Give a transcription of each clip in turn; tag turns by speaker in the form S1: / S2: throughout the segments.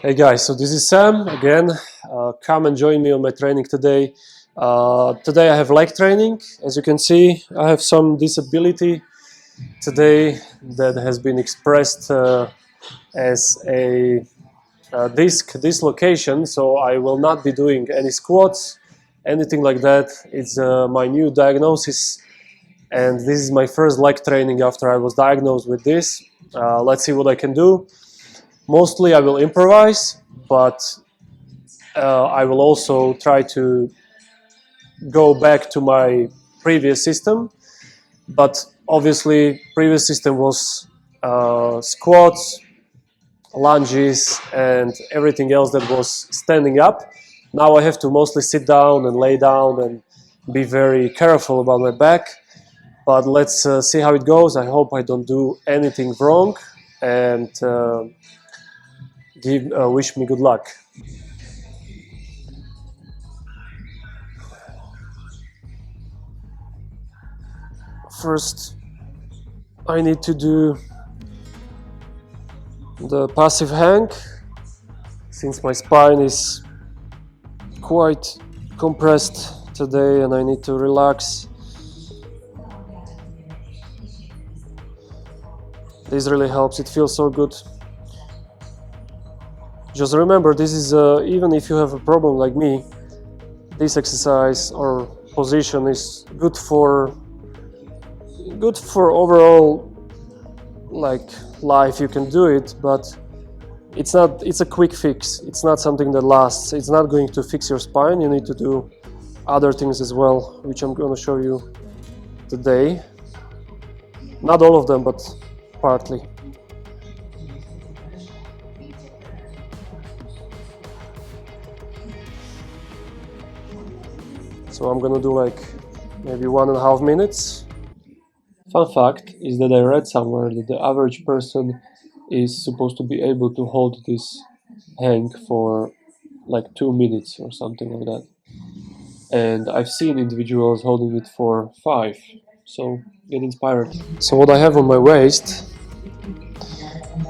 S1: Hey guys, so this is Sam again. Come and join me on my training today. Today I have leg training. As you can see, I have some disability today that has been expressed as a disc dislocation. So I will not be doing any squats, anything like that. It's my new diagnosis, and this is my first leg training after I was diagnosed with this. Let's see what I can do. Mostly I will improvise, but I will also try to go back to my previous system. But obviously, previous system was squats, lunges, and everything else that was standing up. Now I have to mostly sit down and lay down and be very careful about my back. But let's see how it goes. I hope I don't do anything wrong, and wish me good luck. First, I need to do the passive hang, since my spine is quite compressed today and I need to relax. This really helps, it feels so good. Just remember, this is even if you have a problem like me, this exercise or position is good for overall like life. You can do it, but it's a quick fix. It's not something that lasts. It's not going to fix your spine. You need to do other things as well, which I'm going to show you today. Not all of them, but partly. So I'm gonna do like maybe 1.5 minutes. Fun fact is that I read somewhere that the average person is supposed to be able to hold this hang for like 2 minutes or something like that. And I've seen individuals holding it for 5, so get inspired. So what I have on my waist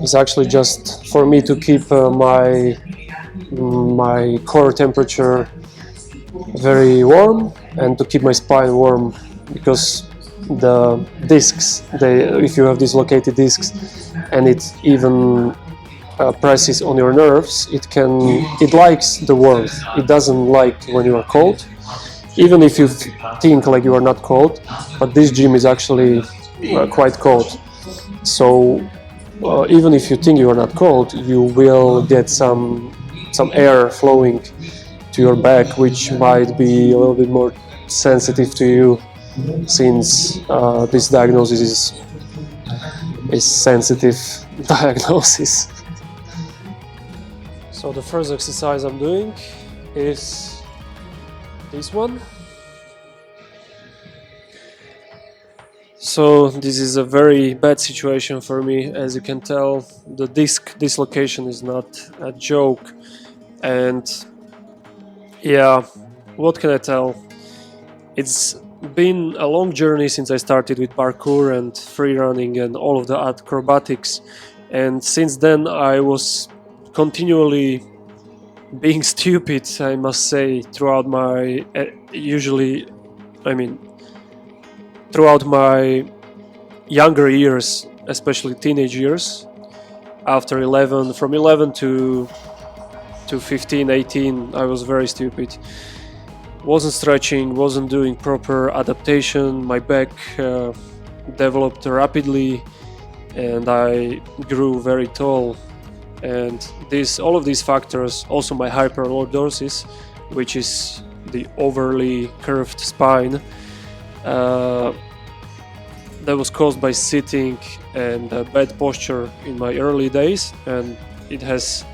S1: is actually just for me to keep my core temperature very warm and to keep my spine warm, because the discs, if you have dislocated discs and it even presses on your nerves, it likes the warmth. It doesn't like when you are cold, even if you think like you are not cold, but this gym is actually quite cold. So even if you think you are not cold, you will get some air flowing to your back, which might be a little bit more sensitive to you, since this diagnosis is sensitive diagnosis. So the first exercise I'm doing is this one. So this is a very bad situation for me. As you can tell, the disc dislocation is not a joke, and yeah, what can I tell? It's been a long journey since I started with parkour and free running and all of the acrobatics, and since then I was continually being stupid, I must say, throughout my throughout my younger years, especially teenage years. After from 11 to 15, 18, I was very stupid. Wasn't stretching, wasn't doing proper adaptation, my back developed rapidly and I grew very tall, and all of these factors, also my hyperlordosis, which is the overly curved spine, that was caused by sitting and bad posture in my early days, and it has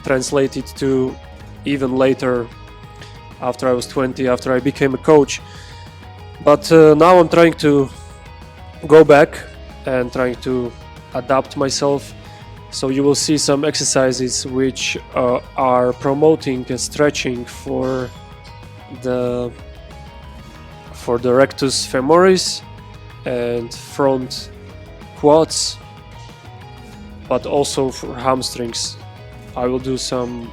S1: translated to even later, after I was 20, after I became a coach. But now I'm trying to go back and trying to adapt myself. So you will see some exercises which are promoting stretching for the rectus femoris and front quads, but also for hamstrings. I will do some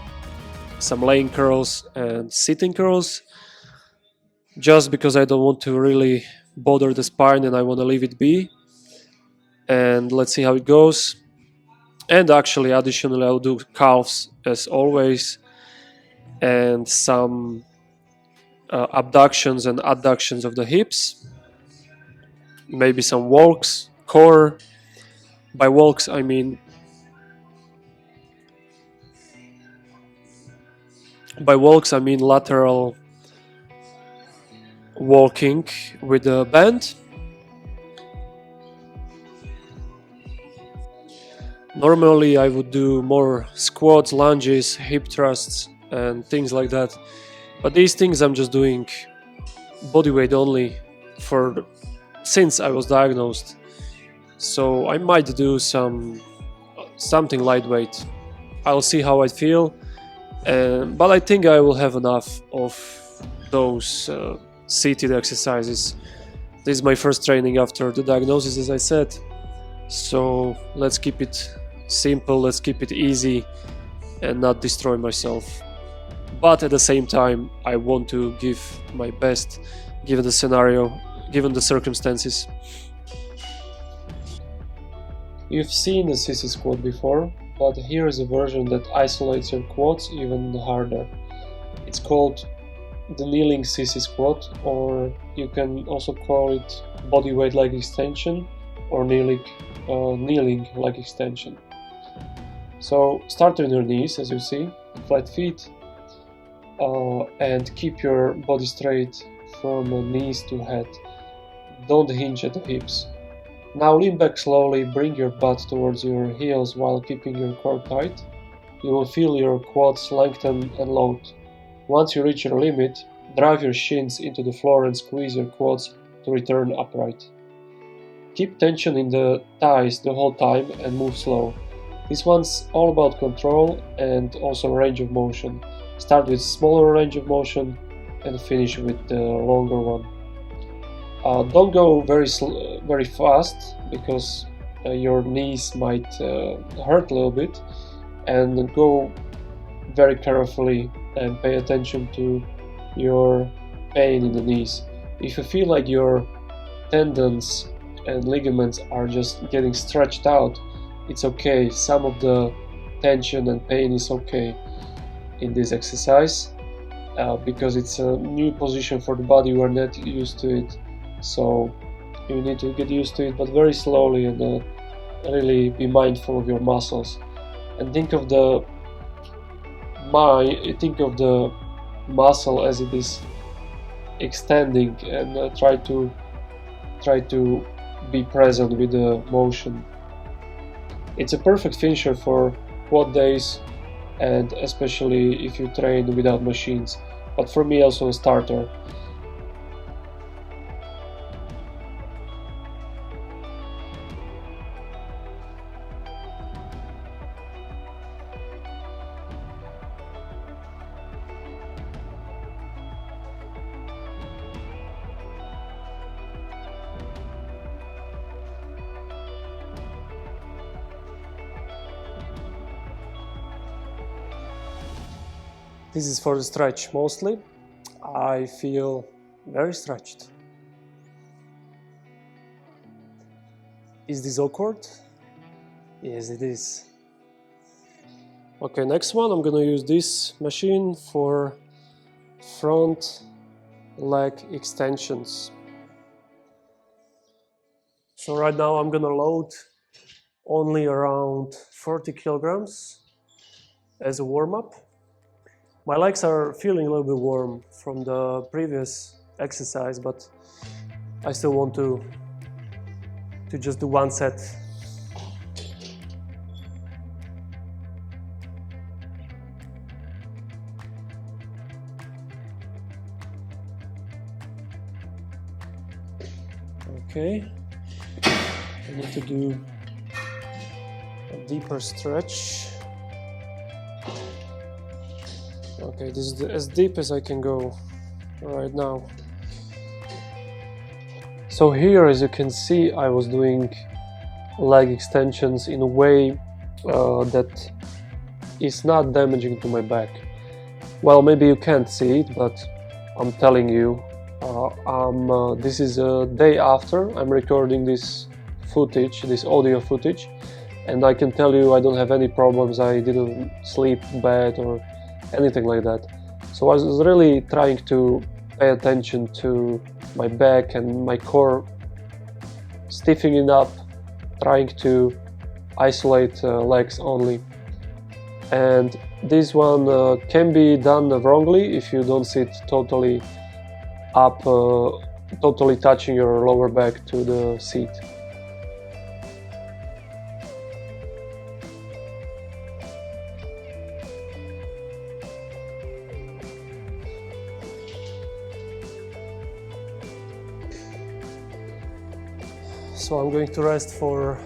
S1: laying curls and sitting curls, just because I don't want to really bother the spine and I want to leave it be. And let's see how it goes. And actually, additionally, I'll do calves as always, and some abductions and adductions of the hips, maybe some walks, core. By walks I mean lateral walking with a band. Normally I would do more squats, lunges, hip thrusts and things like that, but these things I'm just doing body weight only since I was diagnosed. So I might do something lightweight. I'll see how I feel, but I think I will have enough of those seated exercises. This is my first training after the diagnosis, as I said, so let's keep it simple, let's keep it easy and not destroy myself. But at the same time, I want to give my best given the scenario, given the circumstances. You've seen the sissy squat before, but here is a version that isolates your quads even harder. It's called the kneeling sissy squat, or you can also call it bodyweight leg extension or kneeling leg extension. So start on your knees, as you see, flat feet, and keep your body straight from knees to head. Don't hinge at the hips. Now lean back slowly, bring your butt towards your heels while keeping your core tight. You will feel your quads lengthen and load. Once you reach your limit, drive your shins into the floor and squeeze your quads to return upright. Keep tension in the thighs the whole time and move slow. This one's all about control and also range of motion. Start with smaller range of motion and finish with the longer one. Don't go very fast, because your knees might hurt a little bit, and go very carefully and pay attention to your pain in the knees. If you feel like your tendons and ligaments are just getting stretched out, it's okay. Some of the tension and pain is okay in this exercise, because it's a new position for the body. We're not used to it, so you need to get used to it, but very slowly, and really be mindful of your muscles, and think of the muscle as it is extending, and try to be present with the motion. It's a perfect finisher for quad days, and especially if you train without machines, but for me also a starter. This is for the stretch mostly. I feel very stretched. Is this awkward? Yes, it is. Okay, next one, I'm gonna use this machine for front leg extensions. So right now I'm gonna load only around 40 kilograms as a warm-up. My legs are feeling a little bit warm from the previous exercise, but I still want to just do one set. Okay, I need to do a deeper stretch. Okay, this is as deep as I can go right now. So here, as you can see, I was doing leg extensions in a way that is not damaging to my back. Well, maybe you can't see it, but I'm telling you, this is a day after I'm recording this footage, this audio footage, and I can tell you I don't have any problems. I didn't sleep bad or anything like that. So I was really trying to pay attention to my back and my core, stiffening up, trying to isolate legs only. And this one can be done wrongly if you don't sit totally up, totally touching your lower back to the seat. So I'm going to rest for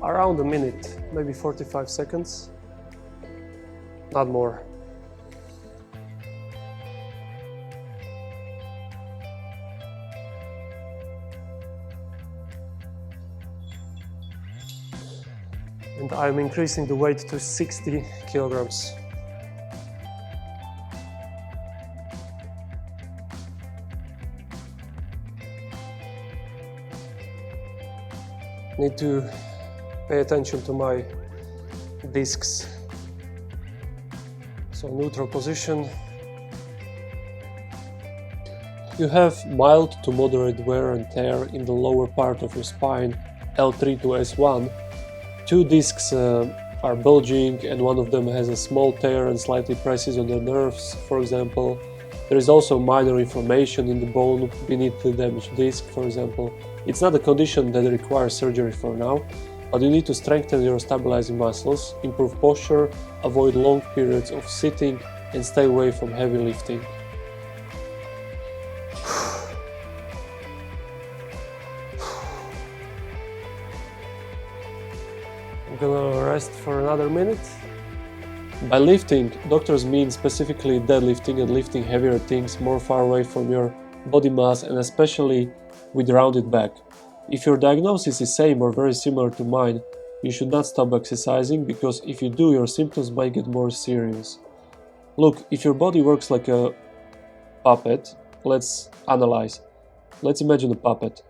S1: around a minute, maybe 45 seconds, not more. And I'm increasing the weight to 60 kilograms. Need to pay attention to my discs. So neutral position. You have mild to moderate wear and tear in the lower part of your spine, L3 to S1. Two discs are bulging and one of them has a small tear and slightly presses on the nerves, for example. There is also minor inflammation in the bone beneath the damaged disc, for example. It's not a condition that requires surgery for now, but you need to strengthen your stabilizing muscles, improve posture, avoid long periods of sitting, and stay away from heavy lifting. I'm gonna rest for another minute. By lifting, doctors mean specifically deadlifting and lifting heavier things more far away from your body mass, and especially with rounded back. If your diagnosis is same or very similar to mine, you should not stop exercising, because if you do, your symptoms might get more serious. Look, if your body works like a puppet, let's analyze. Let's imagine a puppet.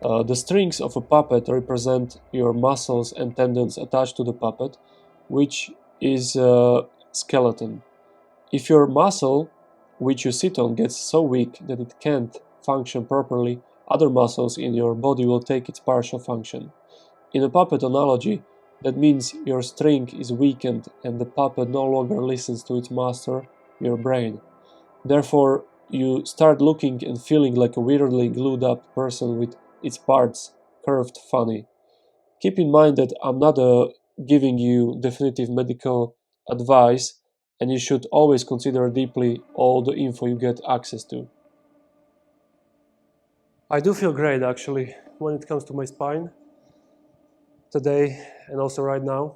S1: The strings of a puppet represent your muscles and tendons attached to the puppet, which is a skeleton. If your muscle, which you sit on, gets so weak that it can't function properly, other muscles in your body will take its partial function. In a puppet analogy, that means your string is weakened and the puppet no longer listens to its master, your brain. Therefore, you start looking and feeling like a weirdly glued up person with its parts curved funny. Keep in mind that I'm not giving you definitive medical advice, and you should always consider deeply all the info you get access to. I do feel great actually when it comes to my spine today and also right now.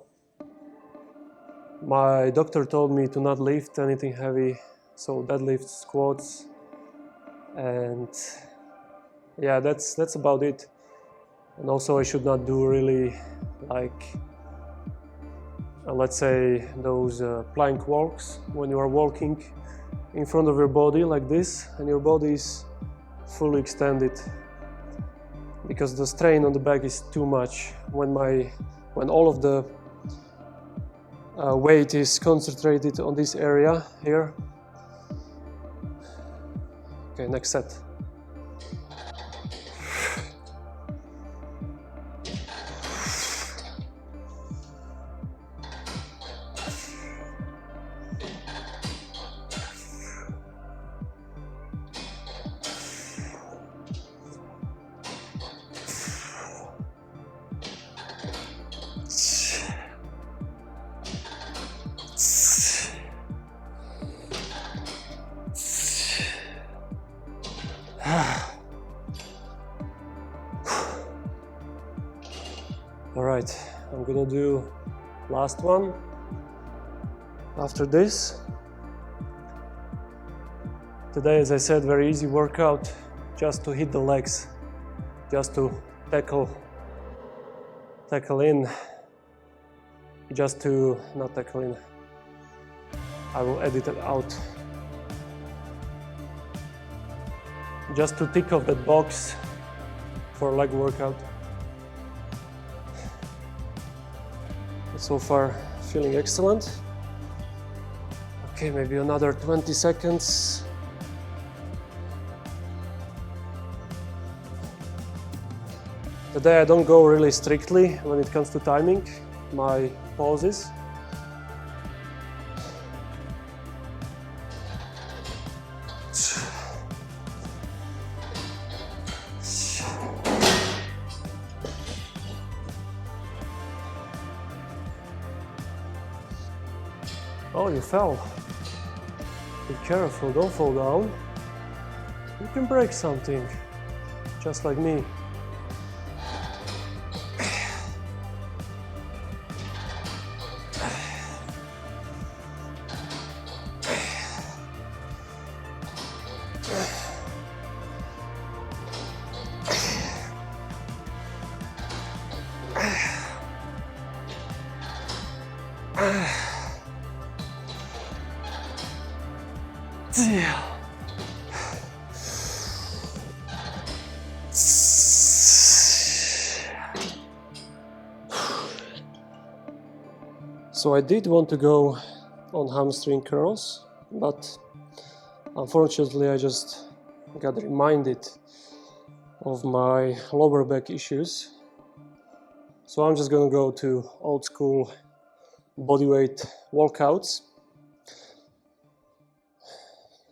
S1: My doctor told me to not lift anything heavy, so deadlifts, squats, and yeah, that's about it. And also I should not do really like let's say those plank walks when you are walking in front of your body like this and your body is fully extended, because the strain on the back is too much when all of the weight is concentrated on this area here. Okay, next set. Alright, I'm gonna do last one after this. Today, as I said, very easy workout, just to hit the legs, just to tackle in. just to not tackling. I will edit it out. Just to tick off that box for leg workout. So far, feeling excellent. Okay, maybe another 20 seconds. Today I don't go really strictly when it comes to timing my pauses. Oh, you fell. Be careful, don't fall down. You can break something, just like me. So I did want to go on hamstring curls, but unfortunately I just got reminded of my lower back issues. So I'm just gonna go to old school bodyweight walkouts.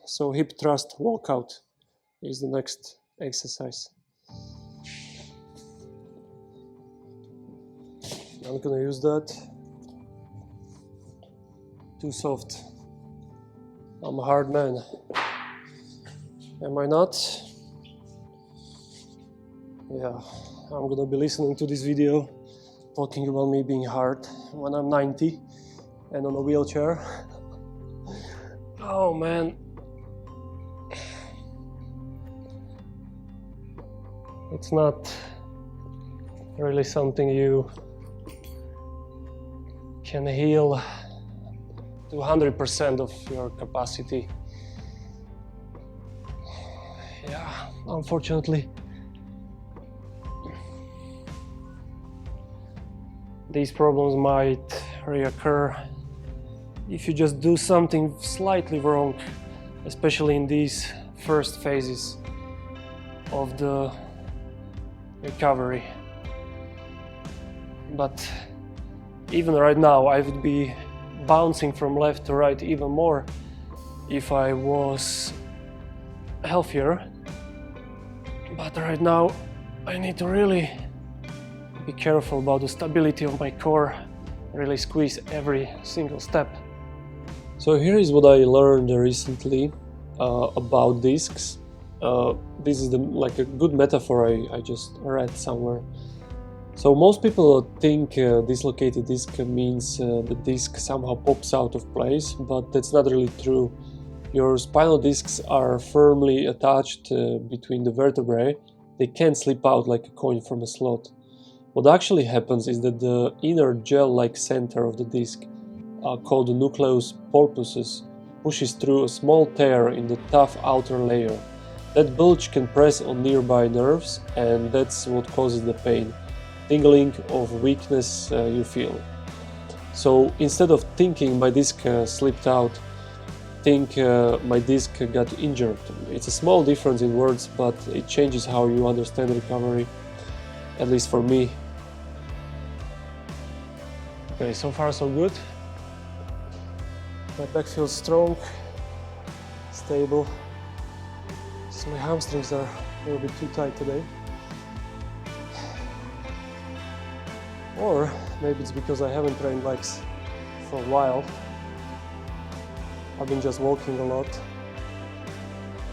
S1: So hip thrust walkout is the next exercise. I'm gonna use that. Too soft. I'm a hard man. Am I not? Yeah, I'm gonna be listening to this video talking about me being hard when I'm 90 and on a wheelchair. Oh man. It's not really something you can heal to 100% of your capacity. Yeah, unfortunately. These problems might reoccur if you just do something slightly wrong, especially in these first phases of the recovery. But even right now, I would be bouncing from left to right even more if I was healthier. But right now, I need to really be careful about the stability of my core, really squeeze every single step. So here is what I learned recently about discs. This is like a good metaphor I just read somewhere. So most people think dislocated disc means the disc somehow pops out of place, but that's not really true. Your spinal discs are firmly attached between the vertebrae. They can't slip out like a coin from a slot. What actually happens is that the inner gel-like center of the disc, called the nucleus pulposus, pushes through a small tear in the tough outer layer. That bulge can press on nearby nerves, and that's what causes the pain. Tingling of weakness you feel. So instead of thinking my disc slipped out, think my disc got injured. It's a small difference in words, but it changes how you understand recovery, at least for me. Okay, so far so good. My back feels strong, stable. So my hamstrings are a little bit too tight today. Or maybe it's because I haven't trained legs for a while. I've been just walking a lot.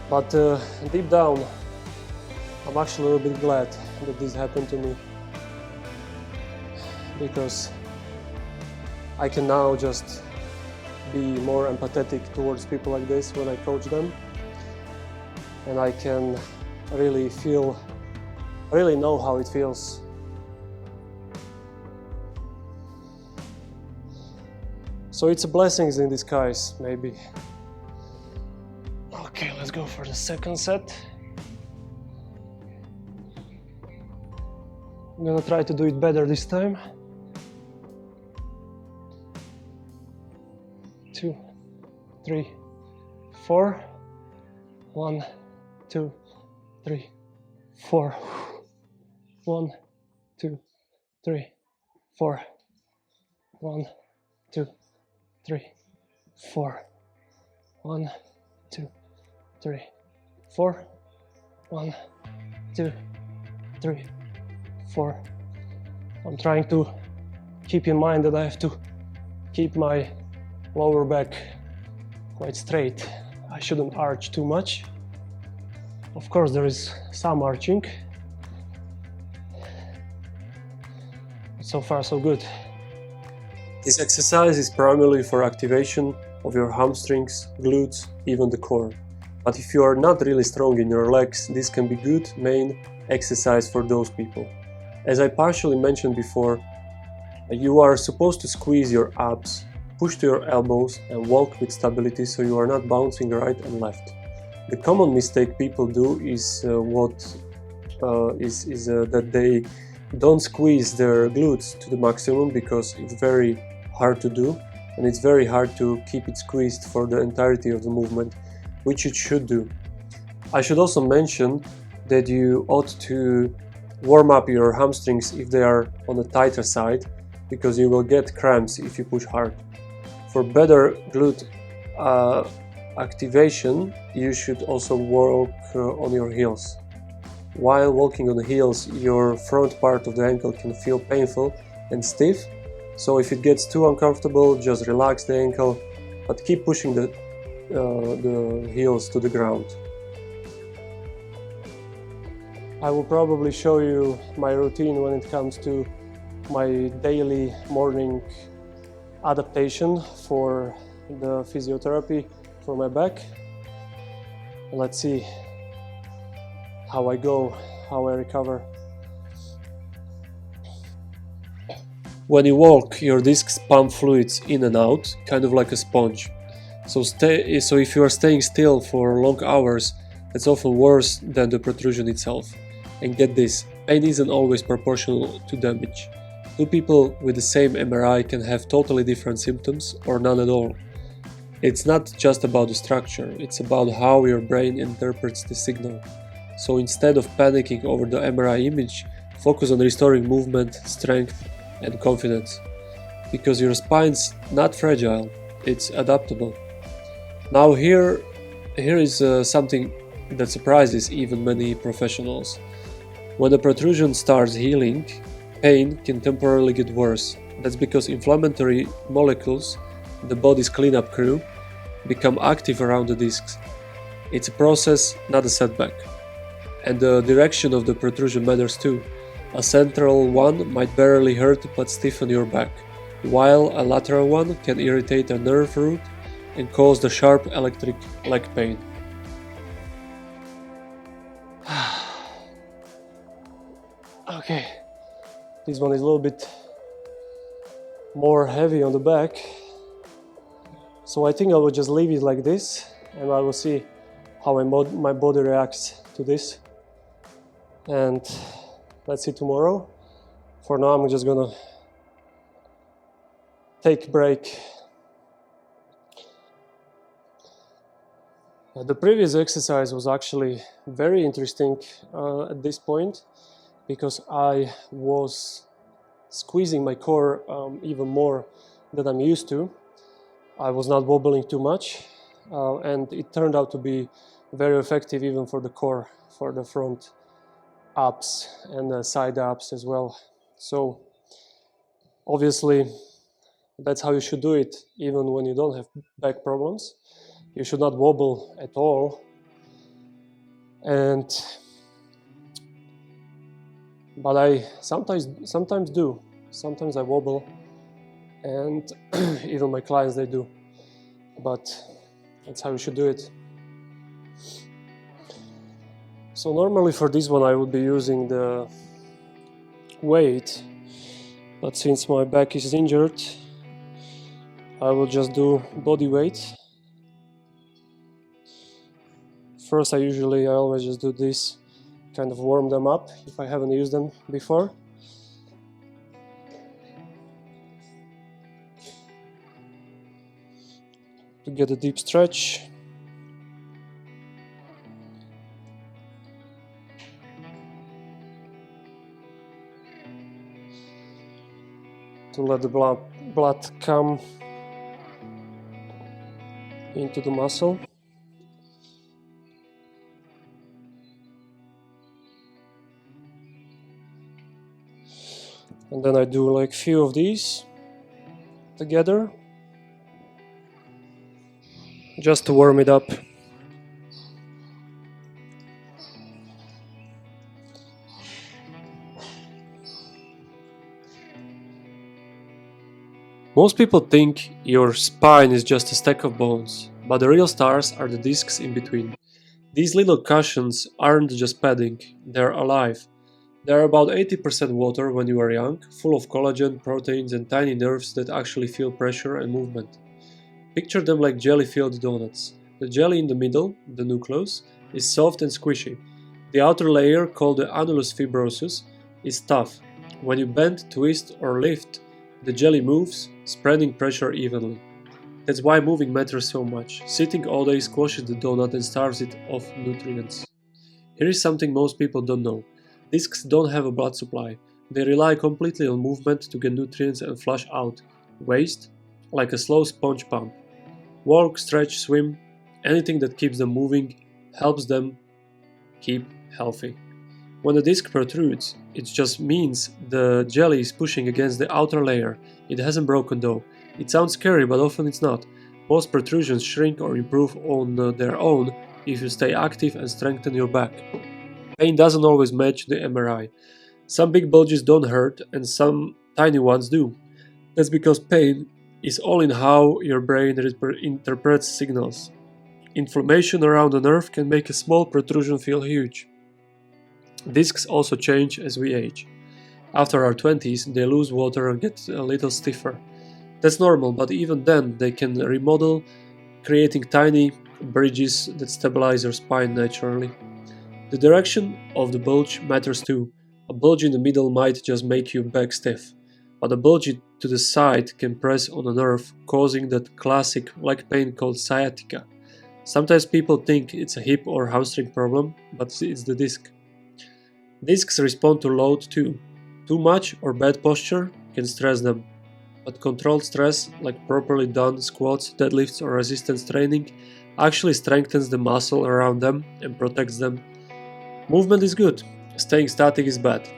S1: But deep down, I'm actually a little bit glad that this happened to me. Because I can now just be more empathetic towards people like this when I coach them. And I can really really know how it feels. So it's a blessings in disguise, maybe. Okay, let's go for the second set. I'm gonna try to do it better this time. 2, 3, 4. 1, 2, 3, 4. 1, 2, 3, 4. 1, 2, 3, 4. 1, 2, 3, 4. 1, 2, 3, 4. I'm trying to keep in mind that I have to keep my lower back quite straight. I shouldn't arch too much. Of course, there is some arching. So far, so good. This exercise is primarily for activation of your hamstrings, glutes, even the core. But if you are not really strong in your legs, this can be good main exercise for those people. As I partially mentioned before, you are supposed to squeeze your abs, push to your elbows and walk with stability so you are not bouncing right and left. The common mistake people do is that they don't squeeze their glutes to the maximum because it's very hard to do and it's very hard to keep it squeezed for the entirety of the movement, which it should do. I should also mention that you ought to warm up your hamstrings if they are on the tighter side, because you will get cramps if you push hard. For better glute activation, you should also walk on your heels. While walking on the heels, your front part of the ankle can feel painful and stiff, so if it gets too uncomfortable, just relax the ankle, but keep pushing the heels to the ground. I will probably show you my routine when it comes to my daily morning adaptation for the physiotherapy for my back. Let's see how I go, how I recover. When you walk, your discs pump fluids in and out, kind of like a sponge. So if you are staying still for long hours, it's often worse than the protrusion itself. And get this, pain isn't always proportional to damage. Two people with the same MRI can have totally different symptoms or none at all. It's not just about the structure, it's about how your brain interprets the signal. So instead of panicking over the MRI image, focus on restoring movement, strength and confidence. Because your spine's not fragile, it's adaptable. Now here is something that surprises even many professionals. When the protrusion starts healing, pain can temporarily get worse. That's because inflammatory molecules, the body's cleanup crew, become active around the discs. It's a process, not a setback. And the direction of the protrusion matters too. A central one might barely hurt but stiffen your back, while a lateral one can irritate a nerve root and cause the sharp electric leg pain. Okay, this one is a little bit more heavy on the back, so I think I will just leave it like this and I will see how my body reacts to this, and let's see tomorrow. For now I'm just gonna take a break. The previous exercise was actually very interesting at this point, because I was squeezing my core even more than I'm used to. I was not wobbling too much, and it turned out to be very effective even for the core, for the front abs and the side abs as well. So obviously that's how you should do it, even when you don't have back problems. You should not wobble at all. But I sometimes do. Sometimes I wobble, and even my clients, they do. But that's how you should do it. So normally for this one I would be using the weight, but since my back is injured, I will just do body weight. First, I always just do this, kind of warm them up if I haven't used them before. To get a deep stretch. To let the blood come into the muscle. And then I do like few of these together, just to warm it up. Most people think your spine is just a stack of bones, but the real stars are the discs in between. These little cushions aren't just padding, they're alive. They're about 80% water when you are young, full of collagen, proteins, and tiny nerves that actually feel pressure and movement. Picture them like jelly-filled donuts. The jelly in the middle, the nucleus, is soft and squishy. The outer layer, called the annulus fibrosus, is tough. When you bend, twist, or lift, the jelly moves, spreading pressure evenly. That's why moving matters so much. Sitting all day squashes the donut and starves it of nutrients. Here is something most people don't know. Discs don't have a blood supply. They rely completely on movement to get nutrients and flush out waste, like a slow sponge pump. Walk, stretch, swim, anything that keeps them moving helps them keep healthy. When the disc protrudes, it just means the jelly is pushing against the outer layer. It hasn't broken though. It sounds scary, but often it's not. Most protrusions shrink or improve on their own if you stay active and strengthen your back. Pain doesn't always match the MRI. Some big bulges don't hurt, and some tiny ones do. That's because pain is all in how your brain interprets signals. Inflammation around a nerve can make a small protrusion feel huge. Discs also change as we age. After our 20s, they lose water and get a little stiffer. That's normal, but even then, they can remodel, creating tiny bridges that stabilize your spine naturally. The direction of the bulge matters too. A bulge in the middle might just make your back stiff, but a bulge to the side can press on a nerve, causing that classic leg pain called sciatica. Sometimes people think it's a hip or hamstring problem, but it's the disc. Discs respond to load too. Too much or bad posture can stress them, but controlled stress, like properly done squats, deadlifts, or resistance training, actually strengthens the muscle around them and protects them. Movement is good, staying static is bad.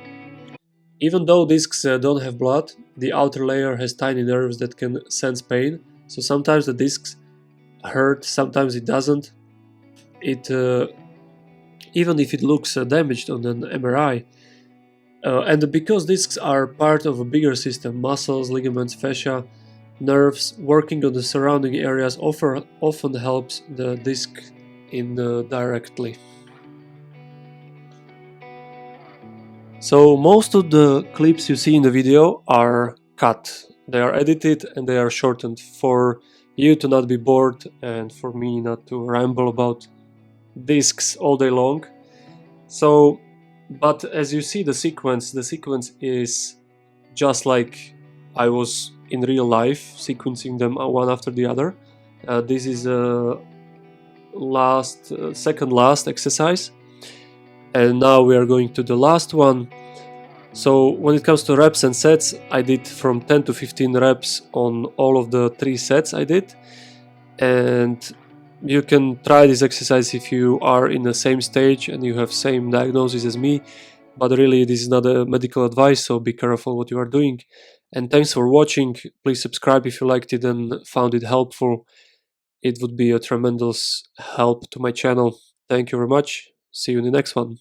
S1: Even though discs don't have blood, the outer layer has tiny nerves that can sense pain, so sometimes the discs hurt, sometimes it doesn't. It even if it looks damaged on an MRI. And because discs are part of a bigger system, muscles, ligaments, fascia, nerves, working on the surrounding areas often helps the disc indirectly. So most of the clips you see in the video are cut. They are edited and they are shortened for you to not be bored and for me not to ramble about discs all day long. So, but as you see the sequence is just like I was in real life, sequencing them one after the other. This is a second last exercise, and now we are going to the last one. So when it comes to reps and sets, I did from 10 to 15 reps on all of the 3 sets I did, and you can try this exercise if you are in the same stage and you have same diagnosis as me, but really this is not a medical advice, so be careful what you are doing. And thanks for watching. Please subscribe if you liked it and found it helpful. It would be a tremendous help to my channel. Thank you very much. See you in the next one.